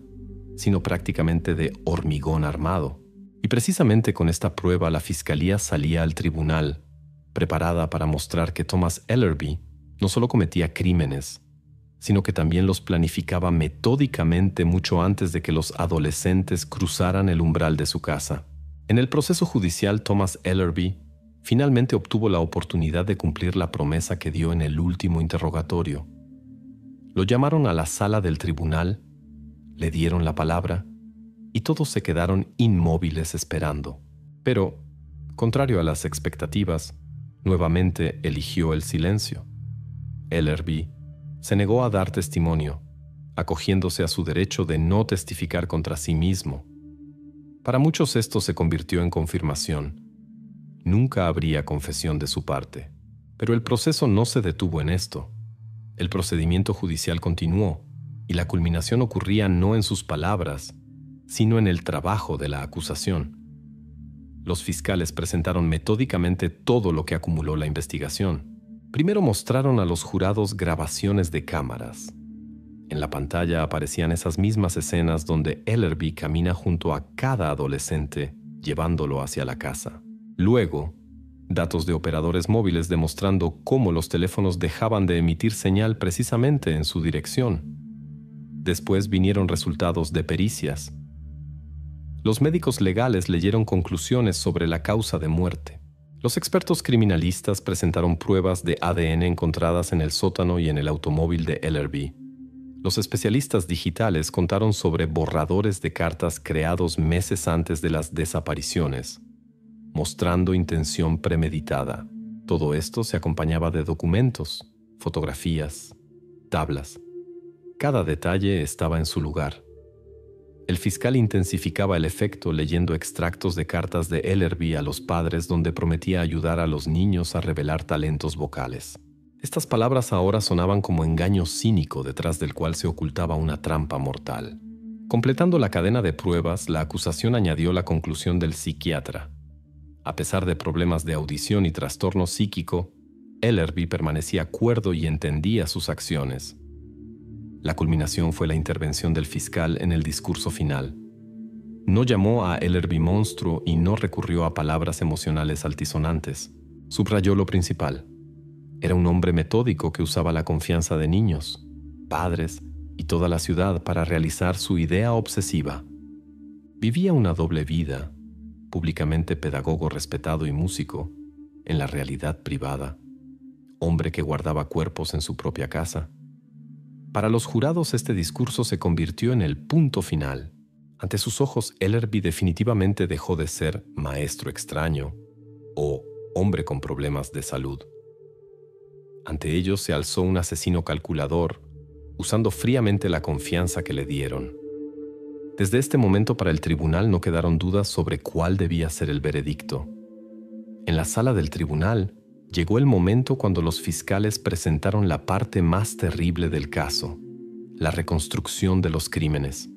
sino prácticamente de hormigón armado. Y precisamente con esta prueba la fiscalía salía al tribunal, preparada para mostrar que Thomas Ellerby no solo cometía crímenes, sino que también los planificaba metódicamente mucho antes de que los adolescentes cruzaran el umbral de su casa. En el proceso judicial, Thomas Ellerby finalmente obtuvo la oportunidad de cumplir la promesa que dio en el último interrogatorio. Lo llamaron a la sala del tribunal, le dieron la palabra y todos se quedaron inmóviles esperando. Pero, contrario a las expectativas, nuevamente eligió el silencio. Ellerby se negó a dar testimonio, acogiéndose a su derecho de no testificar contra sí mismo. Para muchos esto se convirtió en confirmación. Nunca habría confesión de su parte. Pero el proceso no se detuvo en esto. El procedimiento judicial continuó, y la culminación ocurría no en sus palabras, sino en el trabajo de la acusación. Los fiscales presentaron metódicamente todo lo que acumuló la investigación. Primero mostraron a los jurados grabaciones de cámaras. En la pantalla aparecían esas mismas escenas donde Ellerby camina junto a cada adolescente, llevándolo hacia la casa. Luego, datos de operadores móviles demostrando cómo los teléfonos dejaban de emitir señal precisamente en su dirección. Después vinieron resultados de pericias. Los médicos legales leyeron conclusiones sobre la causa de muerte. Los expertos criminalistas presentaron pruebas de ADN encontradas en el sótano y en el automóvil de Ellerby. Los especialistas digitales contaron sobre borradores de cartas creados meses antes de las desapariciones, mostrando intención premeditada. Todo esto se acompañaba de documentos, fotografías, tablas. Cada detalle estaba en su lugar. El fiscal intensificaba el efecto leyendo extractos de cartas de Ellerby a los padres donde prometía ayudar a los niños a revelar talentos vocales. Estas palabras ahora sonaban como engaño cínico detrás del cual se ocultaba una trampa mortal. Completando la cadena de pruebas, la acusación añadió la conclusión del psiquiatra. A pesar de problemas de audición y trastorno psíquico, Ellerby permanecía cuerdo y entendía sus acciones. La culminación fue la intervención del fiscal en el discurso final. No llamó a Ellerby monstruo y no recurrió a palabras emocionales altisonantes. Subrayó lo principal. Era un hombre metódico que usaba la confianza de niños, padres y toda la ciudad para realizar su idea obsesiva. Vivía una doble vida, públicamente pedagogo respetado y músico, en la realidad privada, hombre que guardaba cuerpos en su propia casa. Para los jurados este discurso se convirtió en el punto final. Ante sus ojos, Ellerby definitivamente dejó de ser maestro extraño o hombre con problemas de salud. Ante ellos se alzó un asesino calculador, usando fríamente la confianza que le dieron. Desde este momento para el tribunal no quedaron dudas sobre cuál debía ser el veredicto. En la sala del tribunal llegó el momento cuando los fiscales presentaron la parte más terrible del caso, la reconstrucción de los crímenes.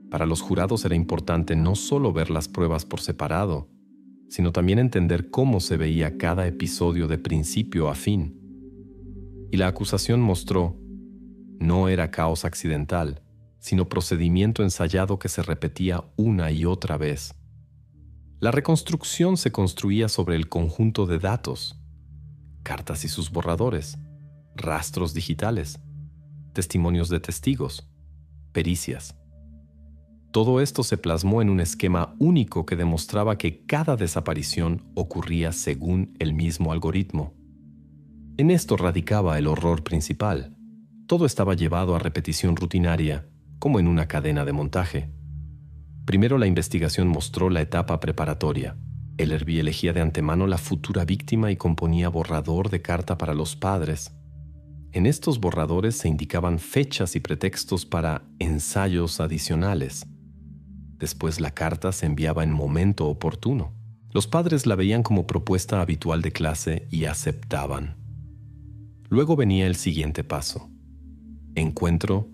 Para los jurados era importante no solo ver las pruebas por separado, sino también entender cómo se veía cada episodio de principio a fin. Y la acusación mostró, no era caos accidental, sino procedimiento ensayado que se repetía una y otra vez. La reconstrucción se construía sobre el conjunto de datos, cartas y sus borradores, rastros digitales, testimonios de testigos, pericias. Todo esto se plasmó en un esquema único que demostraba que cada desaparición ocurría según el mismo algoritmo. En esto radicaba el horror principal. Todo estaba llevado a repetición rutinaria, como en una cadena de montaje. Primero la investigación mostró la etapa preparatoria. Ellerby elegía de antemano la futura víctima y componía borrador de carta para los padres. En estos borradores se indicaban fechas y pretextos para ensayos adicionales. Después la carta se enviaba en momento oportuno. Los padres la veían como propuesta habitual de clase y aceptaban. Luego venía el siguiente paso: encuentro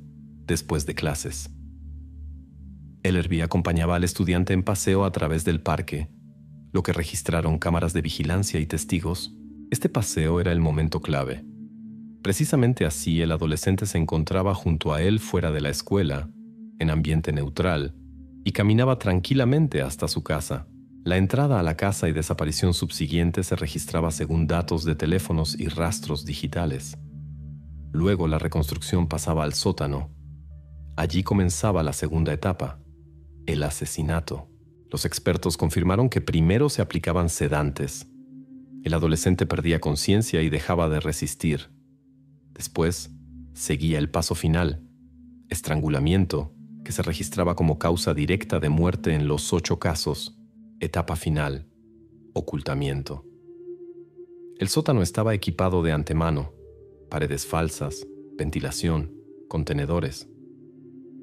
después de clases. Ellerby acompañaba al estudiante en paseo a través del parque, lo que registraron cámaras de vigilancia y testigos. Este paseo era el momento clave. Precisamente así, el adolescente se encontraba junto a él fuera de la escuela, en ambiente neutral, y caminaba tranquilamente hasta su casa. La entrada a la casa y desaparición subsiguiente se registraba según datos de teléfonos y rastros digitales. Luego la reconstrucción pasaba al sótano. Allí comenzaba la segunda etapa, el asesinato. Los expertos confirmaron que primero se aplicaban sedantes. El adolescente perdía conciencia y dejaba de resistir. Después seguía el paso final, estrangulamiento, que se registraba como causa directa de muerte en los 8 casos. Etapa final, ocultamiento. El sótano estaba equipado de antemano: paredes falsas, ventilación, contenedores.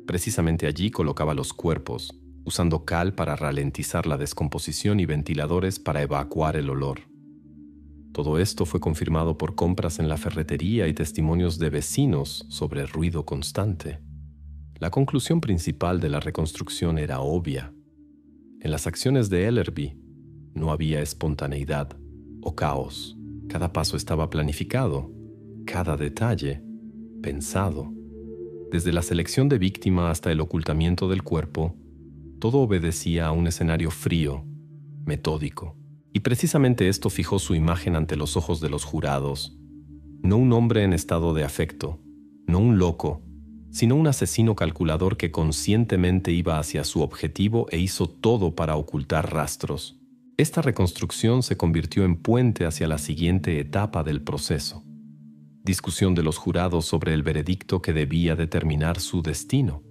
Precisamente allí colocaba los cuerpos, usando cal para ralentizar la descomposición y ventiladores para evacuar el olor. Todo esto fue confirmado por compras en la ferretería y testimonios de vecinos sobre ruido constante. La conclusión principal de la reconstrucción era obvia. En las acciones de Ellerby no había espontaneidad o caos. Cada paso estaba planificado, cada detalle pensado. Desde la selección de víctima hasta el ocultamiento del cuerpo, todo obedecía a un escenario frío, metódico. Y precisamente esto fijó su imagen ante los ojos de los jurados. No un hombre en estado de afecto, no un loco, sino un asesino calculador que conscientemente iba hacia su objetivo e hizo todo para ocultar rastros. Esta reconstrucción se convirtió en puente hacia la siguiente etapa del proceso: discusión de los jurados sobre el veredicto que debía determinar su destino.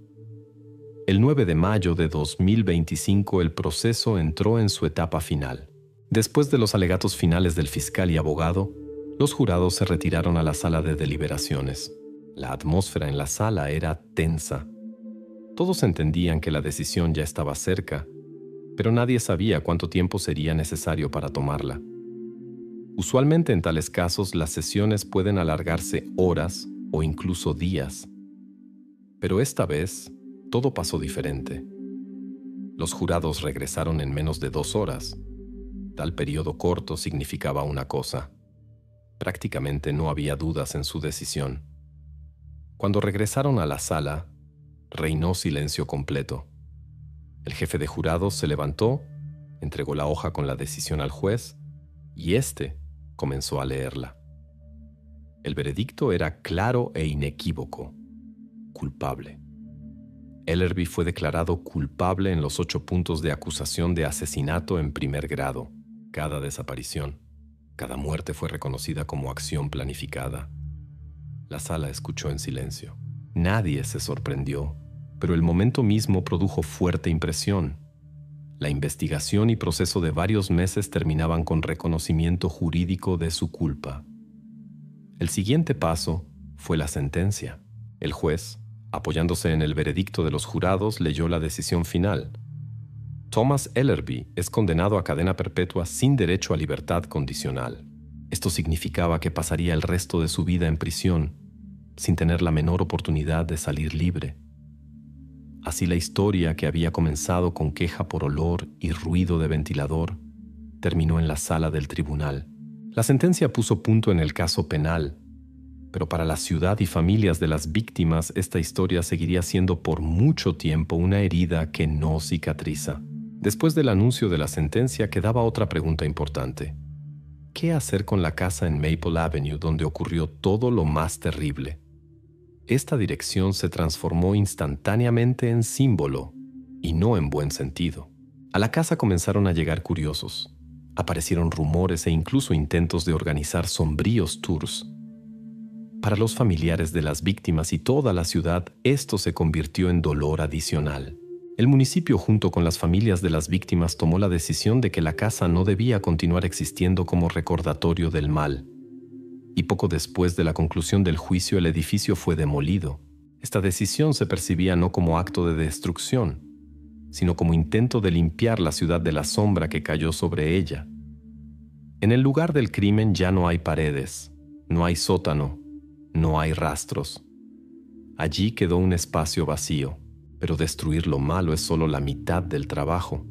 El 9 de mayo de 2025 el proceso entró en su etapa final. Después de los alegatos finales del fiscal y abogado, los jurados se retiraron a la sala de deliberaciones. La atmósfera en la sala era tensa. Todos entendían que la decisión ya estaba cerca, pero nadie sabía cuánto tiempo sería necesario para tomarla. Usualmente en tales casos las sesiones pueden alargarse horas o incluso días. Pero esta vez todo pasó diferente. Los jurados regresaron en menos de 2 horas. Tal periodo corto significaba una cosa: prácticamente no había dudas en su decisión. Cuando regresaron a la sala, reinó silencio completo. El jefe de jurados se levantó, entregó la hoja con la decisión al juez y éste comenzó a leerla. El veredicto era claro e inequívoco: culpable. Ellerby fue declarado culpable en los 8 puntos de acusación de asesinato en primer grado. Cada desaparición, cada muerte fue reconocida como acción planificada. La sala escuchó en silencio. Nadie se sorprendió, pero el momento mismo produjo fuerte impresión. La investigación y proceso de varios meses terminaban con reconocimiento jurídico de su culpa. El siguiente paso fue la sentencia. El juez, apoyándose en el veredicto de los jurados, leyó la decisión final. Thomas Ellerby es condenado a cadena perpetua sin derecho a libertad condicional. Esto significaba que pasaría el resto de su vida en prisión, sin tener la menor oportunidad de salir libre. Así la historia, que había comenzado con queja por olor y ruido de ventilador, terminó en la sala del tribunal. La sentencia puso punto en el caso penal, pero para la ciudad y familias de las víctimas esta historia seguiría siendo por mucho tiempo una herida que no cicatriza. Después del anuncio de la sentencia quedaba otra pregunta importante: ¿qué hacer con la casa en Maple Avenue donde ocurrió todo lo más terrible? Esta dirección se transformó instantáneamente en símbolo. y no en buen sentido. A la casa comenzaron a llegar curiosos. Aparecieron rumores e incluso intentos de organizar sombríos tours. Para los familiares de las víctimas y toda la ciudad, esto se convirtió en dolor adicional. El municipio, junto con las familias de las víctimas, tomó la decisión de que la casa no debía continuar existiendo como recordatorio del mal. Y poco después de la conclusión del juicio, el edificio fue demolido. Esta decisión se percibía no como acto de destrucción, sino como intento de limpiar la ciudad de la sombra que cayó sobre ella. En el lugar del crimen ya no hay paredes, no hay sótano, no hay rastros. Allí quedó un espacio vacío, pero destruir lo malo es solo la mitad del trabajo.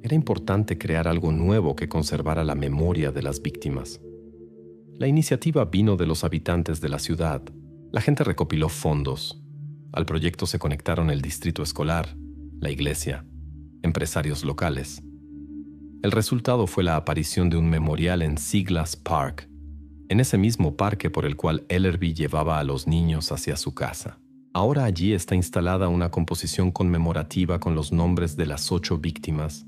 Era importante crear algo nuevo que conservara la memoria de las víctimas. La iniciativa vino de los habitantes de la ciudad. La gente recopiló fondos. Al proyecto se conectaron el distrito escolar, la iglesia, empresarios locales. El resultado fue la aparición de un memorial en Siglas Park, en ese mismo parque por el cual Ellerby llevaba a los niños hacia su casa. Ahora allí está instalada una composición conmemorativa con los nombres de las 8 víctimas.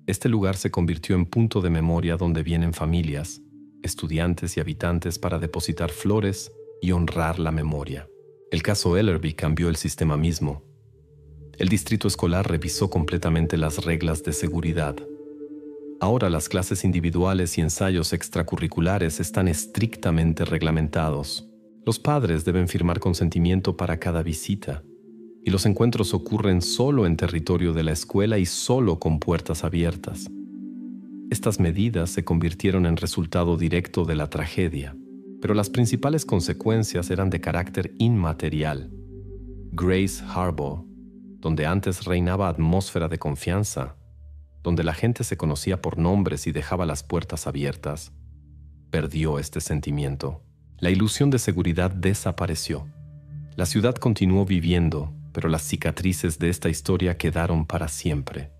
Este lugar se convirtió en punto de memoria donde vienen familias, estudiantes y habitantes para depositar flores y honrar la memoria. El caso Ellerby cambió el sistema mismo. El distrito escolar revisó completamente las reglas de seguridad. Ahora las clases individuales y ensayos extracurriculares están estrictamente reglamentados. Los padres deben firmar consentimiento para cada visita, y los encuentros ocurren solo en territorio de la escuela y solo con puertas abiertas. Estas medidas se convirtieron en resultado directo de la tragedia, pero las principales consecuencias eran de carácter inmaterial. Grace Harbor, donde antes reinaba atmósfera de confianza, donde la gente se conocía por nombres y dejaba las puertas abiertas, perdió este sentimiento. La ilusión de seguridad desapareció. La ciudad continuó viviendo, pero las cicatrices de esta historia quedaron para siempre.